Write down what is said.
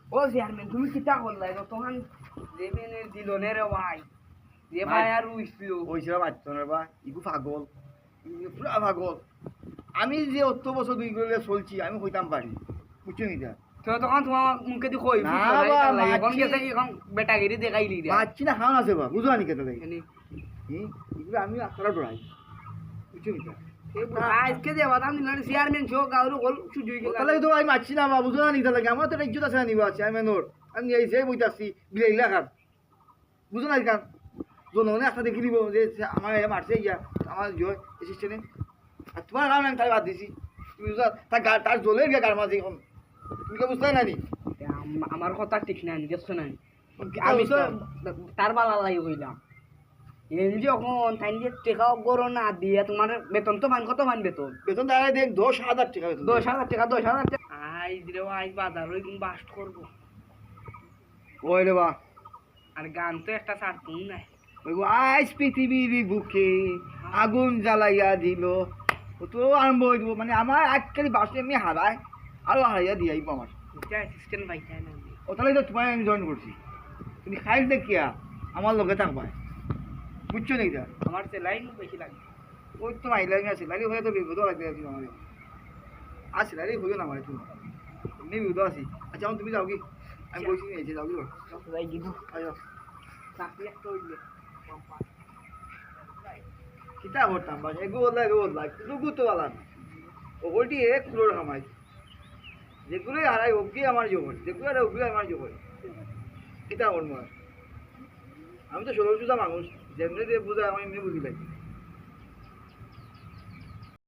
ও chairman তুমি কিতা করলাই তখন যে মেনে দিল নে রে ভাই যে ভাই আর উইছিল ওইসব বাচ্চা না বা ইগু পাগল ইগু পুরা পাগল আমি যে অত বছর দুই করে চলছি আমি হইতাম পারি বুঝছো নিতা তো তখন তোমার মুখে দি কই না বা, এখন মাছি- গেছে এখন বেটাগিরি দেখাইলি রে মাছি না খাওয়ান আছে বা বুঝো আনি কেটে দেয় এনি এগুলো আমি আপনারা ডরাই বুঝছো নিতা আজকে যে বাদাম দিলেন চেয়ারম্যান শো গাউরু গোল সুজুই কে তাহলে তো আমি মাছি না বা বুঝো না নিতে লাগে আমার তো একটা ইজ্জত আছে না নিবা চেয়ারম্যানোর আমি এই যে বইতাছি বিলাইলা খান বুঝো না কান জনগণে একটা দেখে দিব যে আমার এ মারছে ইয়া আমার জয় এসিস্টেন্টে আর তোমার কারণে আমি তাই বাদ দিছি তুমি বুঝা তার জলের গিয়ে কার মাঝে এখন তুমি কে বুঝতে না নি আমার কথা ঠিক না নি দেখছ না আমি তো তার বালা লাই হইলাম এমনি যখন তাই যে টেকা গরো না দিয়ে তোমার বেতন তো মান কত মান বেতন বেতন দাঁড়ায় দেখ 10,000 টাকা বেতন 10,000 টাকা 10,000 টাকা আই রে আই বাজার ওই বাস্ট করবো ওই রে বা আর গান তো একটা ছাড়তুম না ওই আইস পৃথিবীর বুকে আগুন জ্বালাইয়া দিল ও তো আরম্ভ হয়ে দিব মানে আমার আজকাল বাসে এমনি হারায় আরো হারাইয়া দিয়াইব আমার এটা অ্যাসিস্ট্যান্ট ভাই তাই না ও তাহলে তো তোমায় আমি জয়েন করছি তুমি খাইল দেখিয়া আমার লগে থাকবা বুঝছো নাকি তা আমার সেলাই বেশি লাগে ওই তো মাইলাই আছে লালি হয়ে তো বিপদ লাগবে আছি আমার আছে লালি হইও না আমার তুমি এমনি বিপদ আছি আচ্ছা এখন তুমি যাও কি আমি বলছি নিয়েছি যাও কি যাই দিব আচ্ছা চাকরি একটা হইলে কিতা করতাম বাস এগো বদলা লুকু তো আলান ওগোটি এক কুলোর কামাই যেগুলোই হারাই ওকে আমার জোর যেগুলো আর ওগুলো আমার জোর কিতা করবো আর? আমি তো ষোলো সুদা মানুষ যেমনি দিয়ে বুঝা আমি এমনি বুঝি লাগি